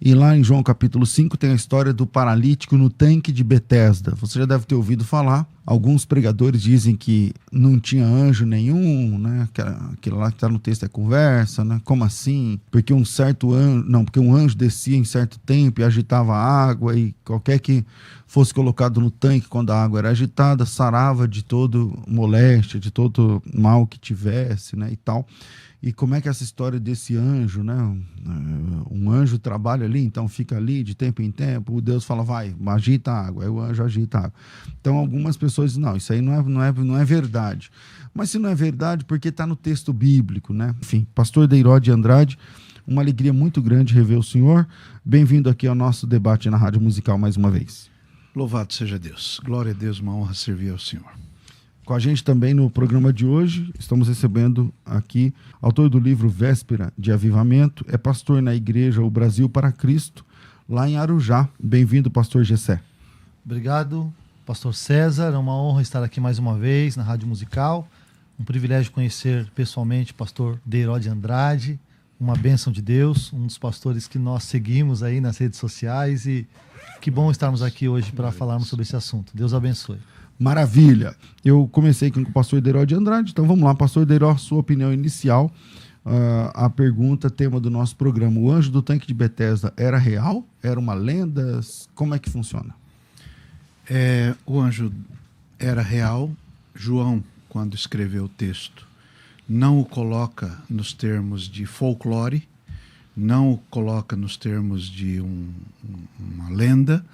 E lá em João capítulo 5 tem a história do paralítico no tanque de Betesda. Você já deve ter ouvido falar. Alguns pregadores dizem que não tinha anjo nenhum, né? Aquilo lá que está no texto é conversa, né? Como assim? Porque porque um anjo descia em certo tempo e agitava a água, e qualquer que fosse colocado no tanque quando a água era agitada, sarava de todo moléstia, de todo mal que tivesse, né? E tal. E como é que essa história desse anjo, né? Um anjo trabalha ali, então fica ali de tempo em tempo, o Deus fala, vai, agita a água, aí o anjo agita a água. Então algumas pessoas dizem, não, isso aí não é verdade. Mas se não é verdade, porque está no texto bíblico, né? Enfim, pastor Deiró de Andrade, uma alegria muito grande rever o senhor. Bem-vindo aqui ao nosso debate na Rádio Musical mais uma vez. Louvado seja Deus. Glória a Deus, uma honra servir ao Senhor. Com a gente também no programa de hoje, estamos recebendo aqui autor do livro Véspera de Avivamento, é pastor na igreja O Brasil para Cristo, lá em Arujá. Bem-vindo, pastor Gessé. Obrigado, pastor César. É uma honra estar aqui mais uma vez na Rádio Musical. Um privilégio conhecer pessoalmente o pastor Deiró de Andrade, uma bênção de Deus, um dos pastores que nós seguimos aí nas redes sociais, e que bom estarmos aqui hoje para falarmos sobre esse assunto. Deus abençoe. Maravilha. Eu comecei aqui com o pastor Deiró de Andrade, então vamos lá, pastor Deiró, sua opinião inicial. A pergunta, tema do nosso programa, o anjo do tanque de Betesda era real? Era uma lenda? Como é que funciona? O anjo era real. João, quando escreveu o texto, não o coloca nos termos de folclore, não o coloca nos termos de uma lenda,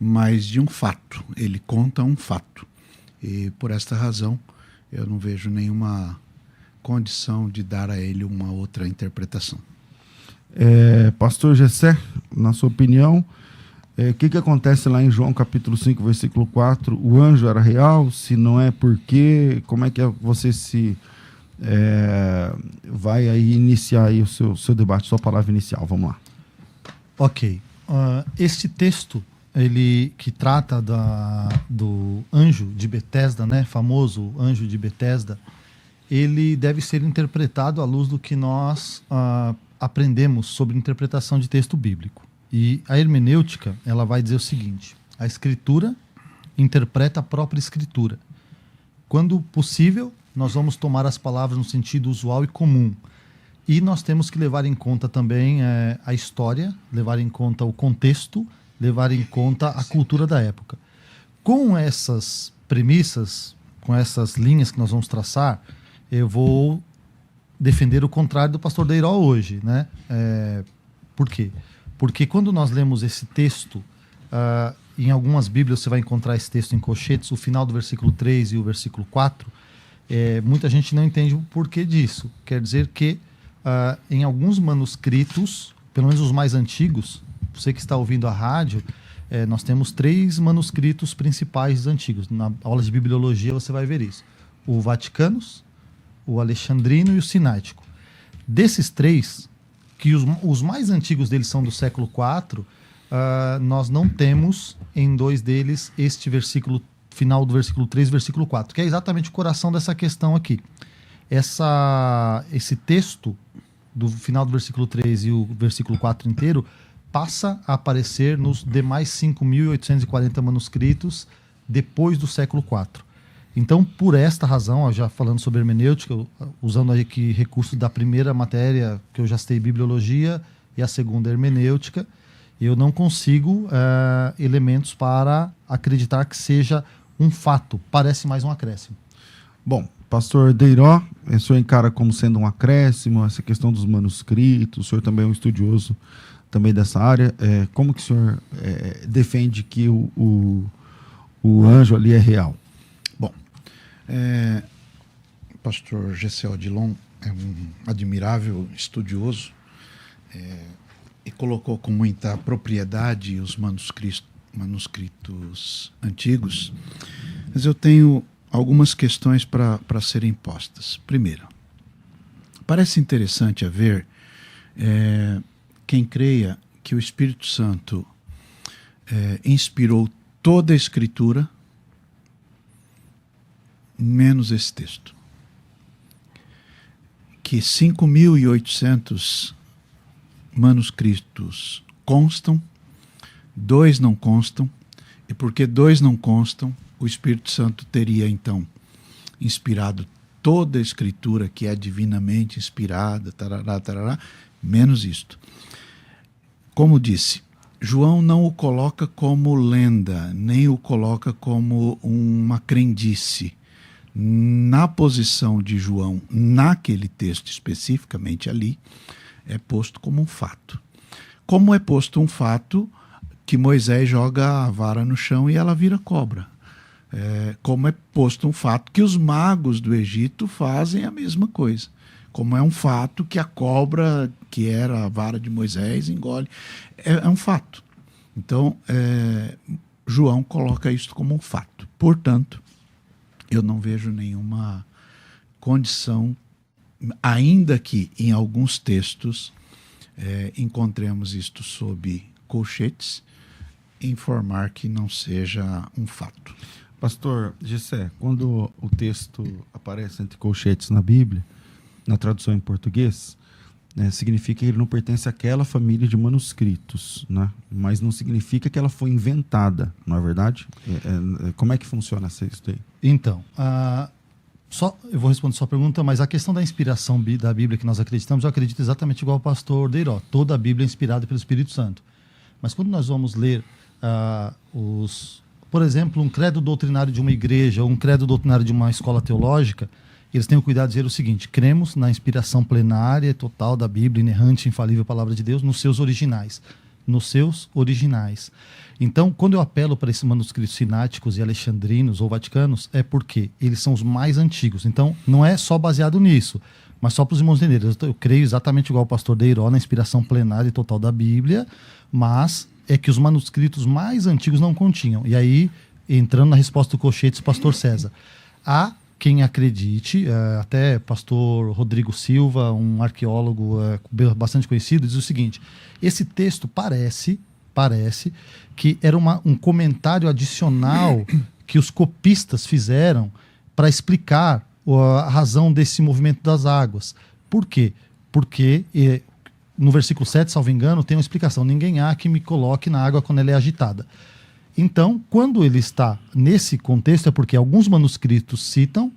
mas de um fato. Ele conta um fato. E por esta razão, eu não vejo nenhuma condição de dar a ele uma outra interpretação. Pastor Gessé, na sua opinião, o que acontece lá em João capítulo 5, versículo 4? O anjo era real? Se não é, por quê? Como é que você vai aí iniciar aí o seu debate, sua palavra inicial? Vamos lá. Ok. Este texto, ele que trata do anjo de Betesda, né, famoso anjo de Betesda, ele deve ser interpretado à luz do que nós aprendemos sobre interpretação de texto bíblico. E a hermenêutica, ela vai dizer o seguinte: a escritura interpreta a própria escritura. Quando possível, nós vamos tomar as palavras no sentido usual e comum. E nós temos que levar em conta também a história, levar em conta o contexto, levar em conta a cultura da época. Com essas premissas, com essas linhas que nós vamos traçar, eu vou defender o contrário do pastor Deiró hoje, né? Por quê? Porque quando nós lemos esse texto, em algumas bíblias você vai encontrar esse texto em colchetes, o final do versículo 3 e o versículo 4, muita gente não entende o porquê disso. Quer dizer que em alguns manuscritos, pelo menos os mais antigos, você que está ouvindo a rádio, nós temos 3 manuscritos principais antigos. Na aula de bibliologia você vai ver isso: o Vaticanus, o Alexandrino e o Sináitico. Desses 3, que os mais antigos deles são do século IV, nós não temos em 2 deles este versículo, final do versículo 3 e versículo 4, que é exatamente o coração dessa questão aqui. Esse texto do final do versículo 3 e o versículo 4 inteiro passa a aparecer nos demais 5.840 manuscritos depois do século IV. Então, por esta razão, já falando sobre hermenêutica, usando aqui recursos da primeira matéria que eu já citei, bibliologia, e a segunda, hermenêutica, eu não consigo elementos para acreditar que seja um fato. Parece mais um acréscimo. Bom, pastor Deiró, o senhor encara como sendo um acréscimo essa questão dos manuscritos, o senhor também é um estudioso também dessa área. Como que o senhor defende que o anjo ali é real? Bom, pastor Gessé Odilon é um admirável estudioso e colocou com muita propriedade os manuscritos antigos, mas eu tenho algumas questões para serem postas. Primeiro, parece interessante haver quem creia que o Espírito Santo inspirou toda a Escritura, menos esse texto. Que 5.800 manuscritos constam, 2 não constam, e porque 2 não constam, o Espírito Santo teria então inspirado toda a Escritura que é divinamente inspirada, tarará, tarará, menos isto. Como disse, João não o coloca como lenda, nem o coloca como uma crendice. Na posição de João, naquele texto especificamente ali, é posto como um fato. Como é posto um fato que Moisés joga a vara no chão e ela vira cobra. Como é posto um fato que os magos do Egito fazem a mesma coisa. Como é um fato que a cobra, que era a vara de Moisés, engole. É um fato. Então, João coloca isso como um fato. Portanto, eu não vejo nenhuma condição, ainda que em alguns textos encontremos isto sob colchetes, informar que não seja um fato. Pastor Gessé, quando o texto aparece entre colchetes na Bíblia, na tradução em português, significa que ele não pertence àquela família de manuscritos, né? Mas não significa que ela foi inventada, não é verdade? Como é que funciona isso aí? Então, eu vou responder sua pergunta, mas a questão da inspiração da Bíblia que nós acreditamos, eu acredito exatamente igual o pastor Deiró. Toda a Bíblia é inspirada pelo Espírito Santo. Mas quando nós vamos ler por exemplo, um credo doutrinário de uma igreja ou um credo doutrinário de uma escola teológica, eles têm o cuidado de dizer o seguinte: cremos na inspiração plenária e total da Bíblia, inerrante e infalível palavra de Deus, nos seus originais. Nos seus originais. Então, quando eu apelo para esses manuscritos sináticos e alexandrinos ou vaticanos, é porque eles são os mais antigos. Então, não é só baseado nisso, mas só para os irmãos entenderem. Eu creio exatamente igual o pastor Deiró na inspiração plenária e total da Bíblia, mas é que os manuscritos mais antigos não continham. E aí, entrando na resposta do Colchetes, pastor César, há quem acredite, até pastor Rodrigo Silva, um arqueólogo bastante conhecido, diz o seguinte: esse texto parece que era um comentário adicional que os copistas fizeram para explicar a razão desse movimento das águas. Por quê? Porque no versículo 7, salvo engano, tem uma explicação: ninguém há que me coloque na água quando ela é agitada. Então, quando ele está nesse contexto, é porque alguns manuscritos citam,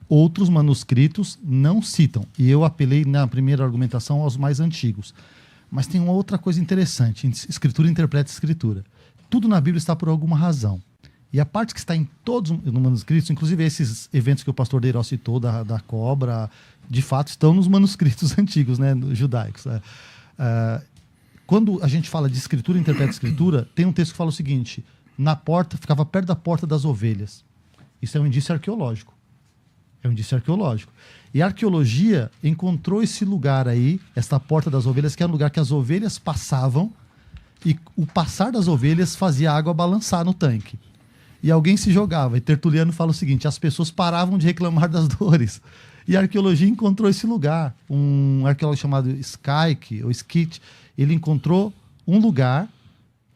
outros manuscritos não citam. E eu apelei na primeira argumentação aos mais antigos. Mas tem uma outra coisa interessante: Escritura interpreta Escritura. Tudo na Bíblia está por alguma razão. E a parte que está em todos os manuscritos, inclusive esses eventos que o pastor Deiró citou, da cobra, de fato estão nos manuscritos antigos, né, judaicos. Quando a gente fala de Escritura interpreta Escritura, tem um texto que fala o seguinte: na porta, ficava perto da porta das ovelhas. Isso é um indício arqueológico. É um indício arqueológico. E a arqueologia encontrou esse lugar aí, esta porta das ovelhas, que é um lugar que as ovelhas passavam e o passar das ovelhas fazia a água balançar no tanque. E alguém se jogava. E Tertuliano fala o seguinte: as pessoas paravam de reclamar das dores. E a arqueologia encontrou esse lugar. Um arqueólogo chamado Skyke, ele encontrou um lugar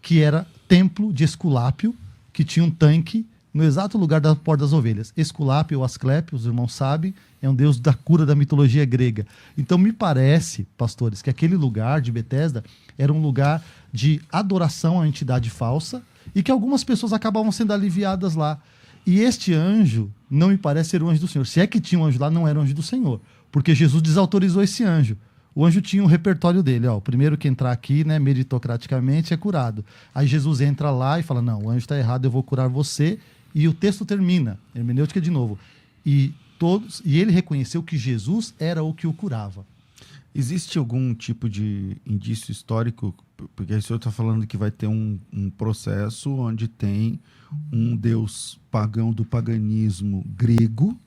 que era templo de Esculápio, que tinha um tanque no exato lugar da porta das ovelhas. Esculápio ou Asclépio, os irmãos sabem, é um deus da cura da mitologia grega. Então me parece, pastores, que aquele lugar de Betesda era um lugar de adoração à entidade falsa e que algumas pessoas acabavam sendo aliviadas lá. E este anjo não me parece ser o anjo do Senhor. Se é que tinha um anjo lá, não era o anjo do Senhor, porque Jesus desautorizou esse anjo. O anjo tinha um repertório dele. O primeiro que entrar aqui, né, meritocraticamente, é curado. Aí Jesus entra lá e fala: não, o anjo está errado, eu vou curar você. E o texto termina, hermenêutica de novo. E ele reconheceu que Jesus era o que o curava. Existe algum tipo de indício histórico? Porque o senhor está falando que vai ter um processo onde tem um deus pagão do paganismo grego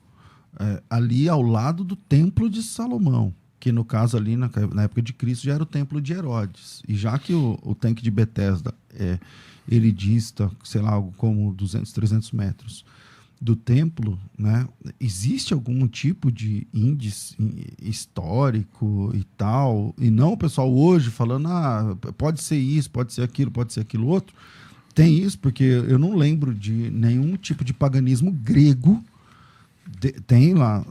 ali ao lado do templo de Salomão, que no caso ali na época de Cristo já era o templo de Herodes. E já que o tanque de Betesda ele dista, sei lá, algo como 200, 300 metros do templo, né? Existe algum tipo de índice histórico e tal? E não o pessoal hoje falando: pode ser isso, pode ser aquilo outro. Tem isso, porque eu não lembro de nenhum tipo de paganismo grego. Tem lá,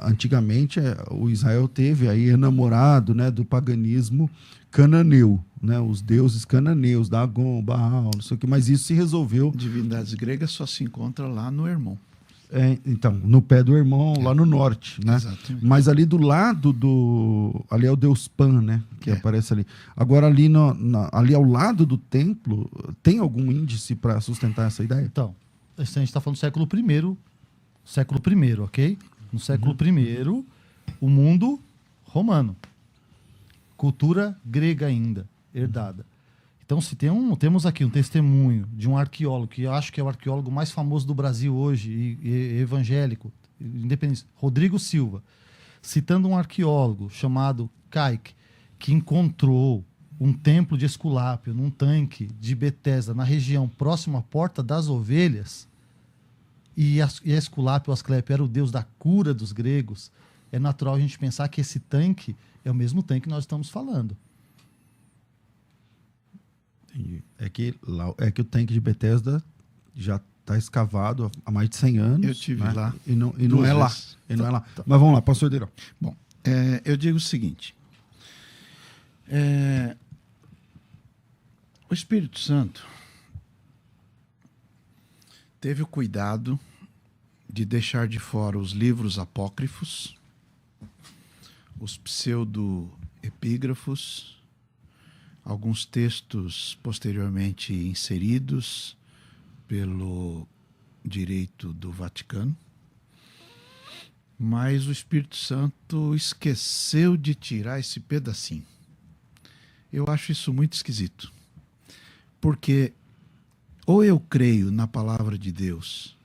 antigamente o Israel teve aí enamorado, né, do paganismo cananeu, né, os deuses cananeus, Dagon, Baal, não sei o que, mas isso se resolveu. Divindades gregas só se encontra lá no Hermon. Então, no pé do irmão, lá no norte, né? Exatamente. Mas ali do lado ali é o deus Pan, né? Que aparece ali. Agora, ali ao lado do templo, tem algum índice para sustentar essa ideia? Então, a gente está falando do século I, ok? No século I, o mundo romano. Cultura grega ainda, herdada. Então, se temos aqui um testemunho de um arqueólogo, que eu acho que é o arqueólogo mais famoso do Brasil hoje, e evangélico, independente, Rodrigo Silva, citando um arqueólogo chamado Kaique, que encontrou um templo de Esculápio num tanque de Betesda, na região próxima à Porta das Ovelhas, e Esculápio, ou Asclépio, era o deus da cura dos gregos, é natural a gente pensar que esse tanque é o mesmo tanque que nós estamos falando. É que o tanque de Betesda já está escavado há mais de 100 anos. Eu tive lá. E não é lá. E não é lá. Mas vamos lá, pastor Deirão. Bom, eu digo o seguinte. O Espírito Santo teve o cuidado de deixar de fora os livros apócrifos, os pseudo-epígrafos, alguns textos posteriormente inseridos pelo direito do Vaticano, mas o Espírito Santo esqueceu de tirar esse pedacinho. Eu acho isso muito esquisito, porque ou eu creio na palavra de Deus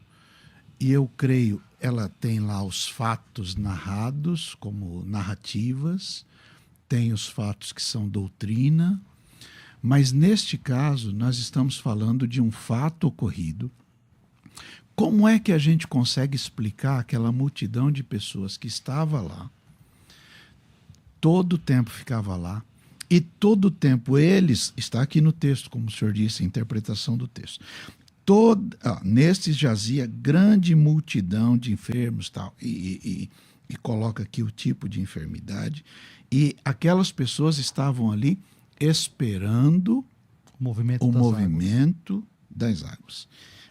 e eu creio, ela tem lá os fatos narrados como narrativas, tem os fatos que são doutrina, mas neste caso nós estamos falando de um fato ocorrido. Como é que a gente consegue explicar aquela multidão de pessoas que estava lá, todo o tempo ficava lá, e todo o tempo eles, está aqui no texto, como o senhor disse, a interpretação do texto, nestes jazia grande multidão de enfermos, tal, e coloca aqui o tipo de enfermidade, e aquelas pessoas estavam ali esperando o movimento das águas.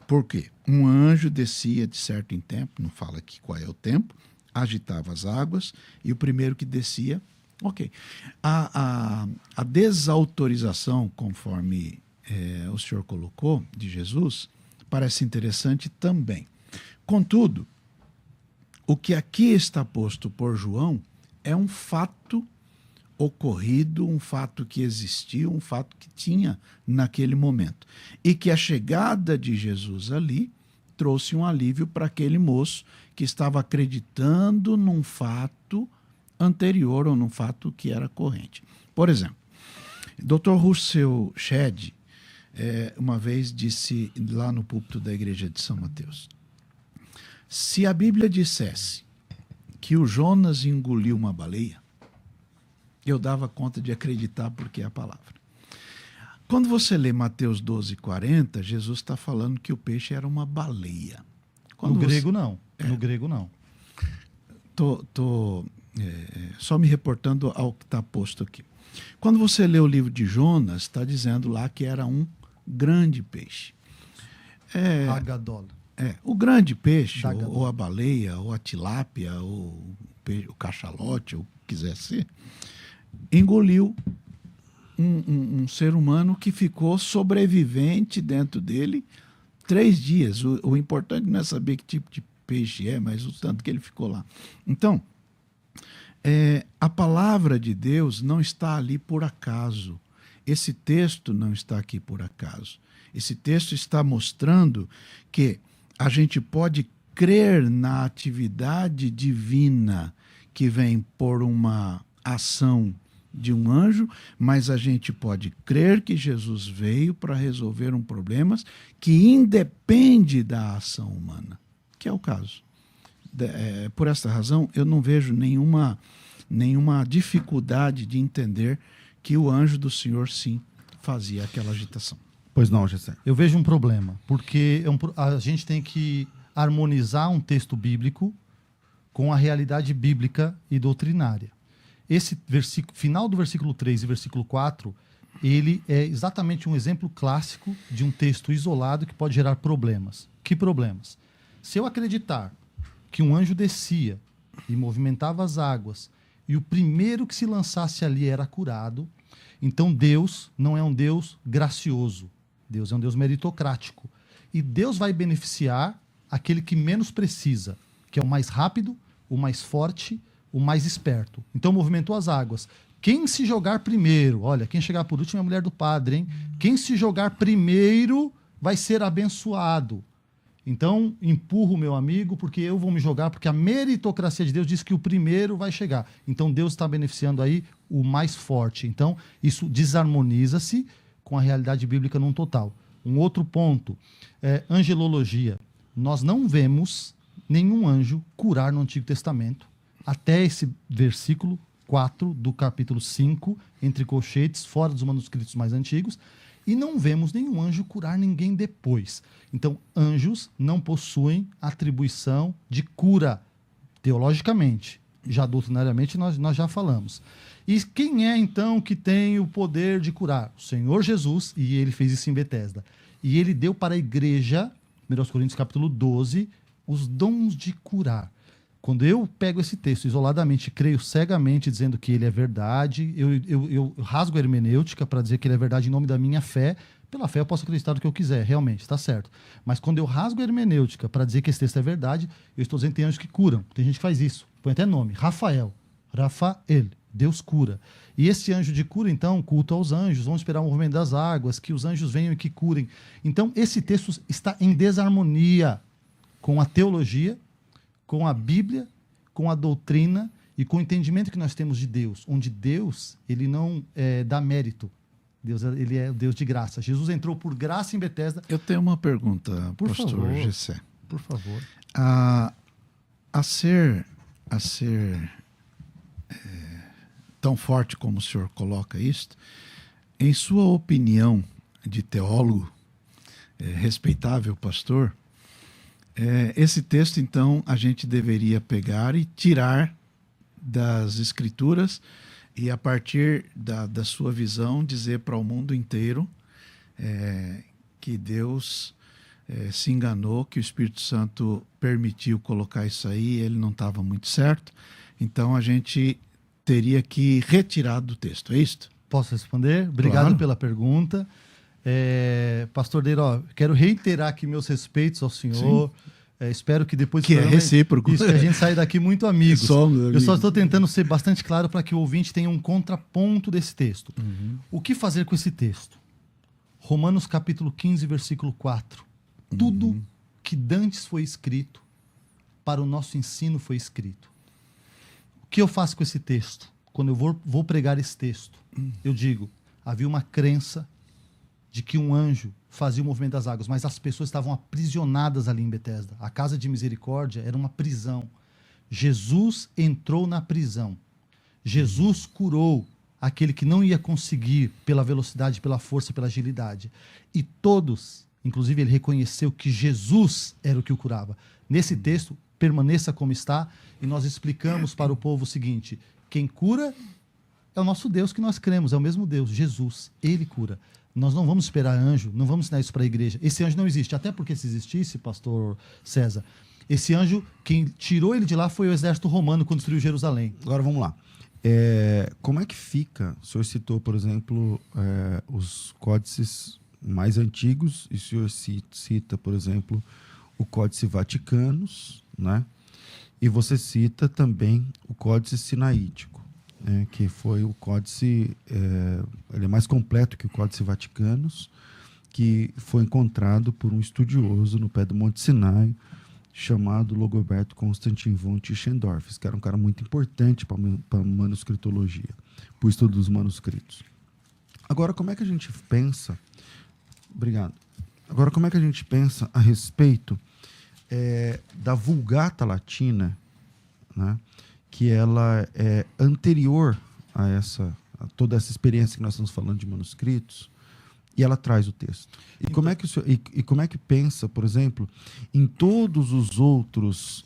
Por quê? Um anjo descia de certo em tempo, não fala aqui qual é o tempo, agitava as águas, e o primeiro que descia, ok. A desautorização, conforme o senhor colocou, de Jesus, parece interessante também. Contudo, o que aqui está posto por João é um fato ocorrido, um fato que existiu, um fato que tinha naquele momento. E que a chegada de Jesus ali trouxe um alívio para aquele moço que estava acreditando num fato anterior ou num fato que era corrente. Por exemplo, Dr. Russell Shedd uma vez disse lá no púlpito da igreja de São Mateus: se a Bíblia dissesse que o Jonas engoliu uma baleia, eu dava conta de acreditar porque é a palavra. Quando você lê Mateus 12:40, Jesus está falando que o peixe era uma baleia. No grego não. No grego não. Tô só me reportando ao que está posto aqui. Quando você lê o livro de Jonas, está dizendo lá que era um grande peixe. Agadol. O grande peixe, ou a baleia, ou a tilápia, ou o cachalote, ou o que quiser ser, engoliu um ser humano que ficou sobrevivente dentro dele 3 dias. O importante não é saber que tipo de peixe é, mas o tanto que ele ficou lá. Então, a palavra de Deus não está ali por acaso. Esse texto não está aqui por acaso. Esse texto está mostrando que a gente pode crer na atividade divina que vem por uma ação de um anjo, mas a gente pode crer que Jesus veio para resolver um problema que independe da ação humana, que é o caso. Por esta razão, eu não vejo nenhuma dificuldade de entender que o anjo do Senhor, sim, fazia aquela agitação. Pois não, Gessé. Eu vejo um problema, porque a gente tem que harmonizar um texto bíblico com a realidade bíblica e doutrinária. Esse final do versículo 3 e versículo 4 ele é exatamente um exemplo clássico de um texto isolado que pode gerar problemas. Que problemas? Se eu acreditar que um anjo descia e movimentava as águas e o primeiro que se lançasse ali era curado, então Deus não é um Deus gracioso. Deus é um Deus meritocrático. E Deus vai beneficiar aquele que menos precisa, que é o mais rápido, o mais forte, o mais esperto. Então movimentou as águas. Quem se jogar primeiro, olha, quem chegar por último é a mulher do padre, hein? Quem se jogar primeiro vai ser abençoado. Então, empurra o meu amigo, porque eu vou me jogar, porque a meritocracia de Deus diz que o primeiro vai chegar. Então, Deus está beneficiando aí o mais forte. Então, isso desarmoniza-se com a realidade bíblica num total. Um outro ponto é angelologia. Nós não vemos nenhum anjo curar no Antigo Testamento, até esse versículo 4 do capítulo 5, entre colchetes, fora dos manuscritos mais antigos, e não vemos nenhum anjo curar ninguém depois. Então, anjos não possuem atribuição de cura, teologicamente. Já doutrinariamente nós já falamos. E quem é, então, que tem o poder de curar? O Senhor Jesus, e ele fez isso em Betesda. E ele deu para a igreja, 1 Coríntios capítulo 12, os dons de curar. Quando eu pego esse texto isoladamente, creio cegamente dizendo que ele é verdade, eu rasgo a hermenêutica para dizer que ele é verdade em nome da minha fé. Pela fé eu posso acreditar no que eu quiser, realmente, está certo. Mas quando eu rasgo a hermenêutica para dizer que esse texto é verdade, eu estou dizendo que tem anjos que curam. Tem gente que faz isso. Põe até nome. Rafael. Deus cura. E esse anjo de cura, então, culto aos anjos, vamos esperar o movimento das águas, que os anjos venham e que curem. Então, esse texto está em desarmonia com a teologia, com a Bíblia, com a doutrina e com o entendimento que nós temos de Deus, onde Deus ele não dá mérito. Deus ele é o Deus de graça. Jesus entrou por graça em Betesda. Eu tenho uma pergunta, Por pastor favor. Gessé. Por favor. A ser tão forte como o senhor coloca isto, em sua opinião de teólogo, respeitável pastor, esse texto, então, a gente deveria pegar e tirar das Escrituras e, a partir da sua visão, dizer para o mundo inteiro que Deus se enganou, que o Espírito Santo permitiu colocar isso aí, ele não estava muito certo. Então, a gente teria que retirar do texto, é isso? Posso responder? Obrigado Claro. pela pergunta. Pastor Deiro, quero reiterar aqui meus respeitos ao senhor. Espero que depois do Que é programa, recíproco. isso, que a gente saia daqui muito amigos. Somos Eu amigos. só estou tentando ser bastante claro para que o ouvinte tenha um contraponto desse texto. O que fazer com esse texto? Romanos capítulo 15, versículo 4. Tudo que dantes foi escrito, para o nosso ensino foi escrito. O que eu faço com esse texto? Quando eu vou pregar esse texto, eu digo, havia uma crença de que um anjo fazia o movimento das águas, mas as pessoas estavam aprisionadas ali em Betesda. A casa de misericórdia era uma prisão. Jesus entrou na prisão. Jesus curou aquele que não ia conseguir pela velocidade, pela força, pela agilidade. E todos, inclusive ele reconheceu que Jesus era o que o curava. Nesse texto, permaneça como está, e nós explicamos para o povo o seguinte: quem cura é o nosso Deus que nós cremos, é o mesmo Deus, Jesus, ele cura. Nós não vamos esperar anjo, não vamos ensinar isso para a igreja. Esse anjo não existe, até porque se existisse, pastor César, esse anjo, quem tirou ele de lá foi o exército romano quando destruiu Jerusalém. Agora vamos lá. Como é que fica? O senhor citou, por exemplo, os códices mais antigos, e o senhor cita, por exemplo, o Códice Vaticanos, né? E você cita também o Códice Sinaítico, que foi o códice, ele é mais completo que o Códice Vaticanos, que foi encontrado por um estudioso no pé do Monte Sinai, chamado Logoberto Constantin von Tischendorf, que era um cara muito importante para a manuscritologia, para o estudo dos manuscritos. Agora, como é que a gente pensa... Obrigado. Agora, como é que a gente pensa a respeito da Vulgata Latina, né? Que ela é anterior a toda essa experiência que nós estamos falando de manuscritos, e ela traz o texto. E como é que como é que pensa, por exemplo, em todos os outros,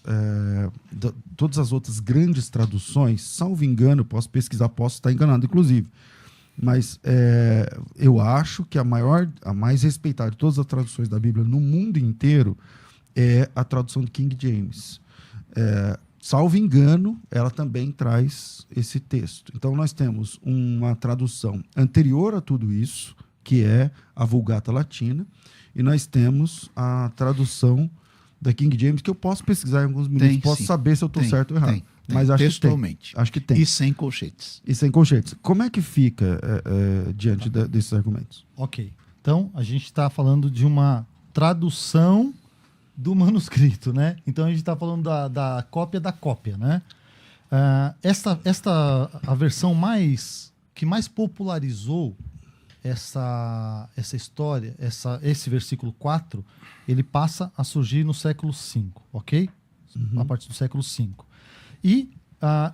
todas as outras grandes traduções, salvo engano, posso pesquisar, posso estar enganado, inclusive, Mas eu acho que a mais respeitada de todas as traduções da Bíblia no mundo inteiro é a tradução de King James. Salvo engano, ela também traz esse texto. Então, nós temos uma tradução anterior a tudo isso, que é a Vulgata Latina, e nós temos a tradução da King James, que eu posso pesquisar em alguns minutos, posso saber se eu estou certo ou errado. Mas acho textualmente. Acho que tem. E sem colchetes. E sem colchetes. Como é que fica diante desses argumentos? Ok. Então, a gente está falando de uma tradução do manuscrito, né? Então, a gente está falando da cópia, né? A versão que mais popularizou essa história, esse versículo 4, ele passa a surgir no século V, ok? A partir do século V. E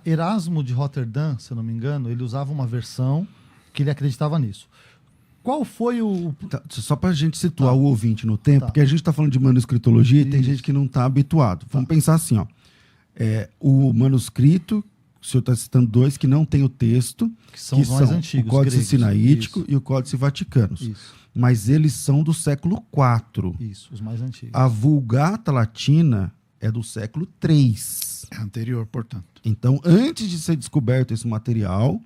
Erasmo de Roterdã, se eu não me engano, ele usava uma versão que ele acreditava nisso. Qual foi o... Só para a gente situar o ouvinte no tempo, porque a gente está falando de manuscritologia e tem gente que não está habituado. Vamos pensar assim, ó. O manuscrito, o senhor está citando dois que não tem o texto, que são os mais antigos, o Códice gregos, Sinaítico e o Códice Vaticano. Mas eles são do século IV. Isso, os mais antigos. A Vulgata Latina é do século III. É anterior, portanto. Então, antes de ser descoberto esse material,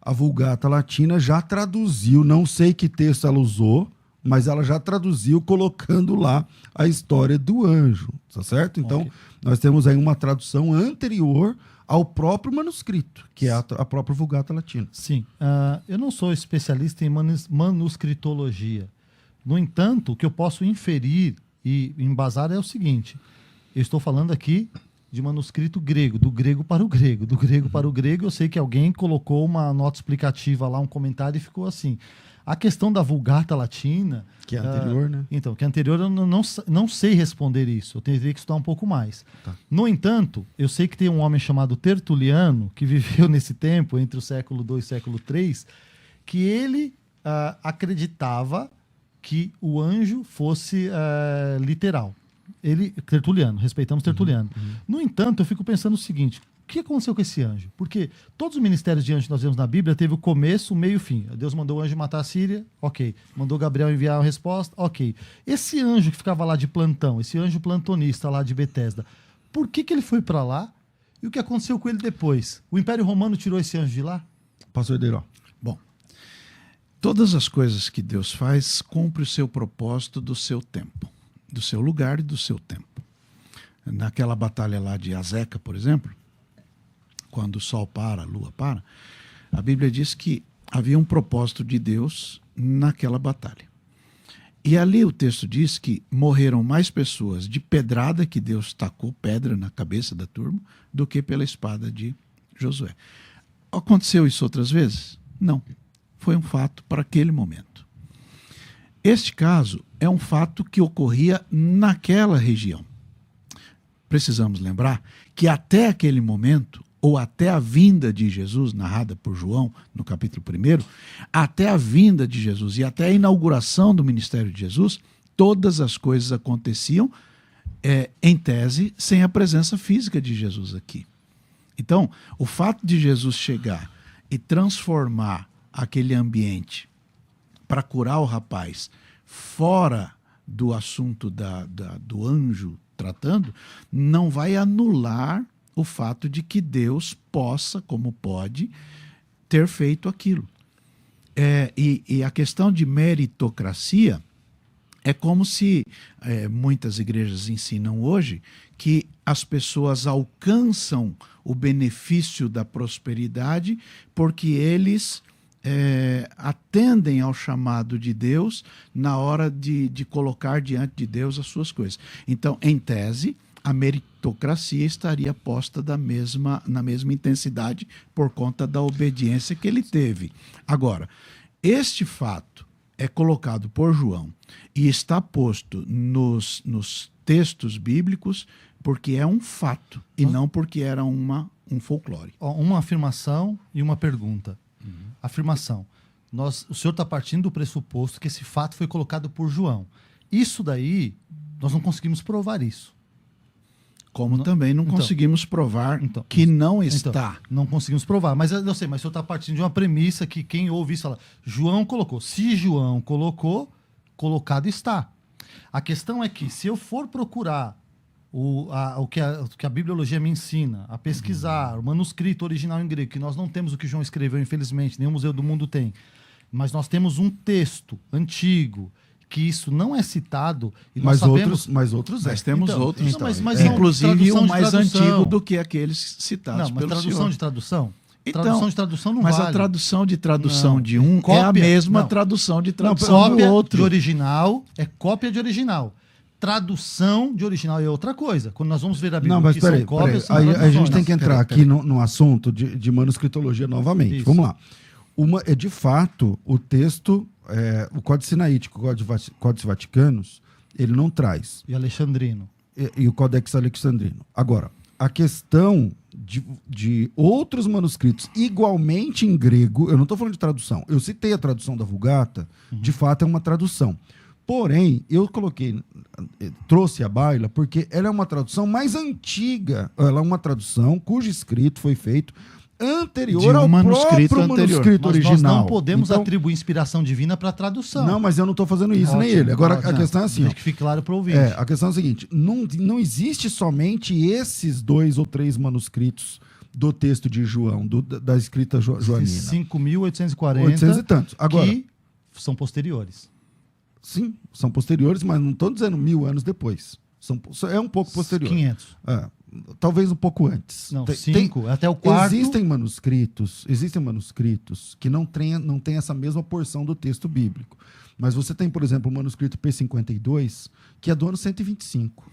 a Vulgata Latina já traduziu, não sei que texto ela usou, mas ela já traduziu colocando lá a história do anjo, tá certo? Então, nós temos aí uma tradução anterior ao próprio manuscrito, que é a própria Vulgata Latina. Sim. Eu não sou especialista em manuscritologia. No entanto, o que eu posso inferir e embasar é o seguinte: eu estou falando aqui de manuscrito grego, do grego para o grego. Do grego para o grego, eu sei que alguém colocou uma nota explicativa lá, um comentário, e ficou assim. A questão da Vulgata Latina... Que é anterior, né? Então, que é anterior, eu não sei responder isso. Eu teria que estudar um pouco mais. Tá. No entanto, eu sei que tem um homem chamado Tertuliano, que viveu nesse tempo, entre o século II e o século III, que ele acreditava que o anjo fosse literal. Tertuliano, respeitamos Tertuliano. No entanto, eu fico pensando o seguinte: o que aconteceu com esse anjo? Porque todos os ministérios de anjo que nós vemos na Bíblia teve o começo, o meio e o fim. Deus mandou o anjo matar a Síria, ok. Mandou Gabriel enviar a resposta, ok. Esse anjo que ficava lá de plantão, esse anjo plantonista lá de Betesda, por que ele foi para lá? E o que aconteceu com ele depois? O Império Romano tirou esse anjo de lá? Pastor Deiró. Bom, todas as coisas que Deus faz cumpre o seu propósito do seu tempo, do seu lugar e do seu tempo. Naquela batalha lá de Azeca, por exemplo, quando o sol para, a lua para, a Bíblia diz que havia um propósito de Deus naquela batalha. E ali o texto diz que morreram mais pessoas de pedrada, que Deus tacou pedra na cabeça da turma, do que pela espada de Josué. Aconteceu isso outras vezes? Não. Foi um fato para aquele momento. Este caso é um fato que ocorria naquela região. Precisamos lembrar que até aquele momento, ou até a vinda de Jesus, narrada por João no capítulo 1, até a vinda de Jesus e até a inauguração do ministério de Jesus, todas as coisas aconteciam, em tese, sem a presença física de Jesus aqui. Então, o fato de Jesus chegar e transformar aquele ambiente para curar o rapaz fora do assunto do anjo tratando, não vai anular o fato de que Deus possa, como pode, ter feito aquilo. E a questão de meritocracia é como se muitas igrejas ensinam hoje que as pessoas alcançam o benefício da prosperidade porque eles atendem ao chamado de Deus na hora de colocar diante de Deus as suas coisas. Então, em tese, a meritocracia estaria posta na mesma intensidade por conta da obediência que ele teve. Agora, este fato é colocado por João e está posto nos textos bíblicos porque é um fato e não porque era um folclore. Uma afirmação e uma pergunta. Afirmação. O senhor está partindo do pressuposto que esse fato foi colocado por João. Isso daí, nós não conseguimos provar isso. Como também não conseguimos provar que não está. Não conseguimos provar. Mas eu sei, mas o senhor está partindo de uma premissa que quem ouve isso fala, João colocou. Se João colocou, colocado está. A questão é que, se eu for procurar o que a bibliologia me ensina, a pesquisar, o manuscrito original em grego, que nós não temos o que João escreveu, infelizmente, nenhum museu do mundo tem, mas nós temos um texto antigo, que isso não é citado, e nós sabemos... Mas temos outros. Mas inclusive o mais antigo do que aqueles citados pelo tradução senhor. de tradução? Então, tradução de tradução não mas vale. a tradução de tradução de um é a mesma tradução de tradução cópia do outro. De original é cópia de original. Tradução de original é outra coisa. Quando nós vamos ver a Bíblia, não, mas peraí, aí a gente tem que entrar aqui no assunto de manuscritologia novamente. Isso. Vamos lá. De fato, o texto, o Códice Sinaítico, o Códice Vaticanos, ele não traz. E Alexandrino. E o Codex Alexandrino. Agora, a questão de outros manuscritos igualmente em grego, eu não estou falando de tradução, eu citei a tradução da Vulgata, de fato é uma tradução. Porém, eu trouxe a baila porque ela é uma tradução mais antiga, ela é uma tradução cujo escrito foi feito anterior ao manuscrito original. Nós não podemos atribuir inspiração divina para a tradução. Não, mas eu não estou fazendo isso, nem ele. Agora, a questão é assim... Deixa que fique claro para o ouvinte. A questão é a seguinte, não existe somente esses 2 ou 3 manuscritos do texto de João, da escrita joanina. 5.840. 800 e tantos. Agora, que são posteriores. Sim, são posteriores, mas não estou dizendo 1000 anos depois. É um pouco posterior. 500. Talvez um pouco antes. Não, 5, até o quarto. Existem manuscritos que não têm essa mesma porção do texto bíblico. Mas você tem, por exemplo, o manuscrito P52, que é do ano 125.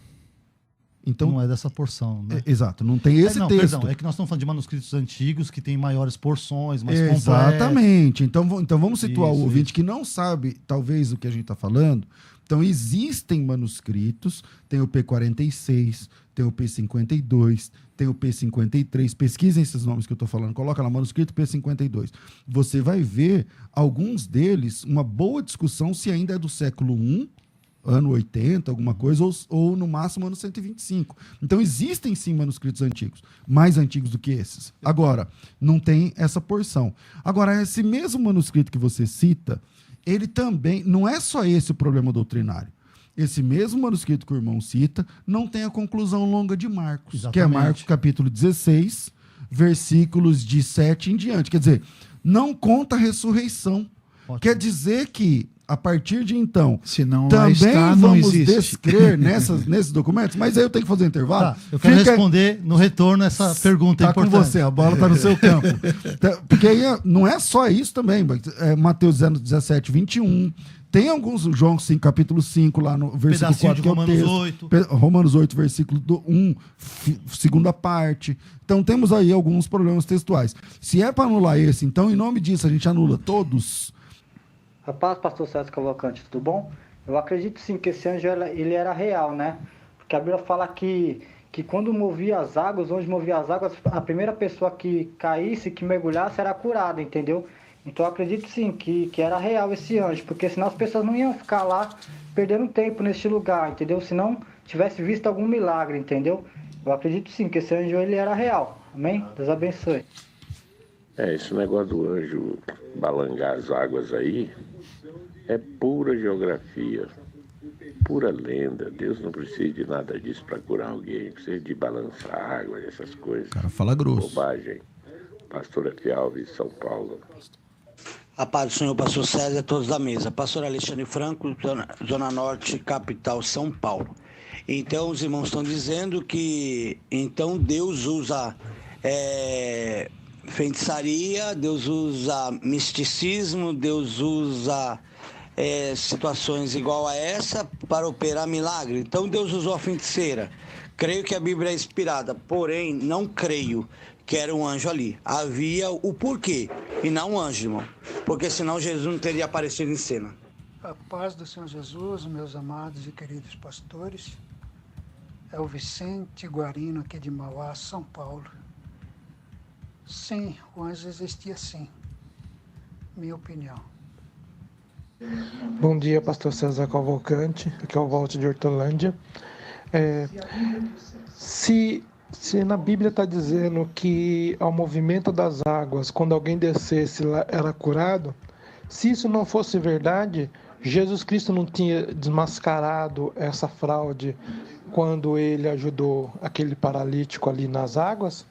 Então, não é dessa porção, né? Exato, não tem esse texto. Perdão, é que nós estamos falando de manuscritos antigos que têm maiores porções, mais completos. Exatamente. Então vamos situar o ouvinte que não sabe, talvez, o que a gente está falando. Então, existem manuscritos, tem o P46, tem o P52, tem o P53. Pesquisem esses nomes que eu estou falando, coloca lá, manuscrito P52. Você vai ver, alguns deles, uma boa discussão se ainda é do século I, ano 80, alguma coisa, ou no máximo ano 125. Então, existem sim manuscritos antigos, mais antigos do que esses. Agora, não tem essa porção. Agora, esse mesmo manuscrito que você cita, ele também, não é só esse o problema doutrinário. Esse mesmo manuscrito que o irmão cita não tem a conclusão longa de Marcos, exatamente, que é Marcos capítulo 16, versículos de 7 em diante. Quer dizer, não conta a ressurreição. Ótimo. Quer dizer que, a partir de então, se não também está, vamos descrer nesses documentos, mas aí eu tenho que fazer um intervalo. Eu quero responder no retorno essa pergunta importante. Está com você, a bola está no seu campo. Porque aí não é só isso também, Mateus 17, 21, tem alguns, João 5, capítulo 5, lá no versículo 4, que é o texto. Romanos 8, versículo 1, segunda parte. Então temos aí alguns problemas textuais. Se é para anular esse, então em nome disso a gente anula todos. Rapaz, pastor César Cavalcante, tudo bom? Eu acredito sim que esse anjo ele era real, né? Porque a Bíblia fala que quando movia as águas, onde movia as águas, a primeira pessoa que caísse, que mergulhasse, era curada, entendeu? Então eu acredito sim que era real esse anjo, porque senão as pessoas não iam ficar lá perdendo tempo neste lugar, entendeu? Se não tivesse visto algum milagre, entendeu? Eu acredito sim que esse anjo ele era real, amém? Deus abençoe. Esse negócio do anjo balangar as águas aí é pura geografia, pura lenda. Deus não precisa de nada disso para curar alguém, precisa de balançar águas, essas coisas. O cara fala grosso. Bobagem. Pastor F. Alves, São Paulo. A paz do Senhor, pastor César, todos da mesa. Pastor Alexandre Franco, Zona Norte, capital, São Paulo. Então, os irmãos estão dizendo que então Deus usa feitiçaria, Deus usa misticismo, Deus usa situações igual a essa para operar milagre. Então Deus usou a feiticeira. Creio que a Bíblia é inspirada, porém não creio que era um anjo ali. Havia o porquê e não um anjo, irmão. Porque senão Jesus não teria aparecido em cena. A paz do Senhor Jesus, meus amados e queridos pastores. É o Vicente Guarino aqui de Mauá, São Paulo. Sim, o anjo existia sim. Minha opinião. Bom dia, pastor César Cavalcante. Aqui é o Walter de Hortolândia. Se na Bíblia está dizendo que ao movimento das águas, quando alguém descesse lá, era curado, se isso não fosse verdade, Jesus Cristo não tinha desmascarado essa fraude quando ele ajudou aquele paralítico ali nas águas?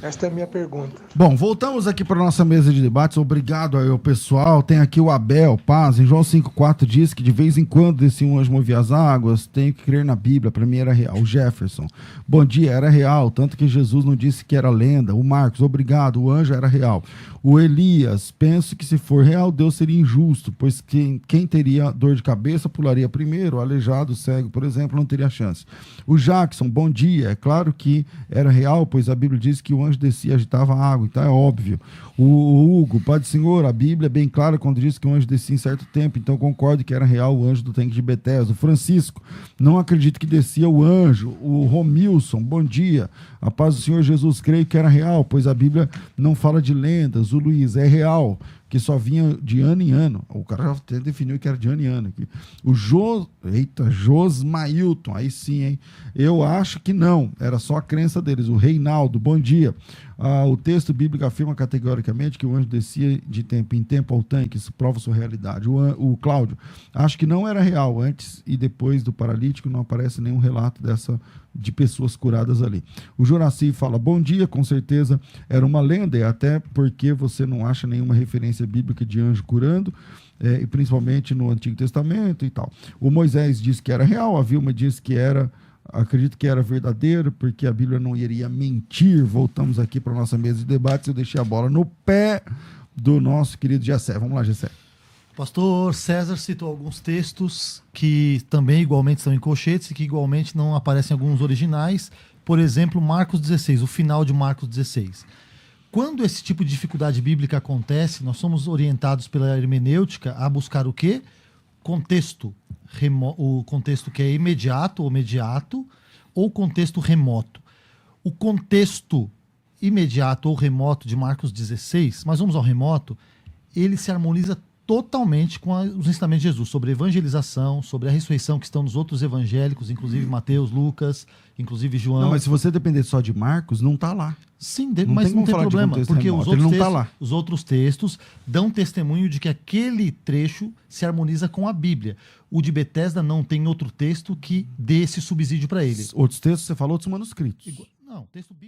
Esta é a minha pergunta. Bom, voltamos aqui para nossa mesa de debates. Obrigado aí ao pessoal. Tem aqui o Abel Paz. Em João 5,4 diz que de vez em quando descia um anjo movia as águas. Tenho que crer na Bíblia. Para mim era real. O Jefferson. Bom dia, era real. Tanto que Jesus não disse que era lenda. O Marcos, obrigado. O anjo era real. O Elias, penso que se for real, Deus seria injusto, pois quem teria dor de cabeça pularia primeiro, o aleijado, o cego, por exemplo, não teria chance. O Jackson, bom dia. É claro que era real, pois a Bíblia diz que o anjo descia e agitava a água, então é óbvio. O Hugo, Pai do Senhor, a Bíblia é bem clara quando diz que o anjo descia em certo tempo, então concordo que era real o anjo do tanque de Betesda. O Francisco, não acredito que descia o anjo. O Romilson, bom dia. A paz do Senhor Jesus, creio que era real, pois a Bíblia não fala de lendas. O Luiz, é real, que só vinha de ano em ano. O cara já até definiu que era de ano em ano aqui. O Josmailton, aí sim, hein? Eu acho que não, era só a crença deles. O Reinaldo, bom dia. O texto bíblico afirma categoricamente que o anjo descia de tempo em tempo ao tanque, isso prova sua realidade. O Cláudio, acho que não era real. Antes e depois do paralítico não aparece nenhum relato de pessoas curadas ali. O Joraci fala, bom dia, com certeza era uma lenda, e até porque você não acha nenhuma referência bíblica de anjo curando, e principalmente no Antigo Testamento e tal. O Moisés disse que era real, a Vilma disse que era, acredito que era verdadeiro, porque a Bíblia não iria mentir. Voltamos aqui para a nossa mesa de debates, eu deixei a bola no pé do nosso querido Gessé. Vamos lá, Gessé. Pastor César citou alguns textos que também igualmente são em colchetes e que igualmente não aparecem em alguns originais. Por exemplo, Marcos 16, o final de Marcos 16. Quando esse tipo de dificuldade bíblica acontece, nós somos orientados pela hermenêutica a buscar o quê? Contexto. O contexto que é imediato ou mediato, ou contexto remoto. O contexto imediato ou remoto de Marcos 16, mas vamos ao remoto, ele se harmoniza totalmente com os ensinamentos de Jesus, sobre evangelização, sobre a ressurreição que estão nos outros evangélicos, inclusive Mateus, Lucas, inclusive João. Não, mas se você depender só de Marcos, não está lá. Sim, mas não tem problema, porque os outros textos dão testemunho de que aquele trecho se harmoniza com a Bíblia. O de Betesda não tem outro texto que dê esse subsídio para ele. Outros textos, você falou, outros manuscritos. Não, texto bíblico.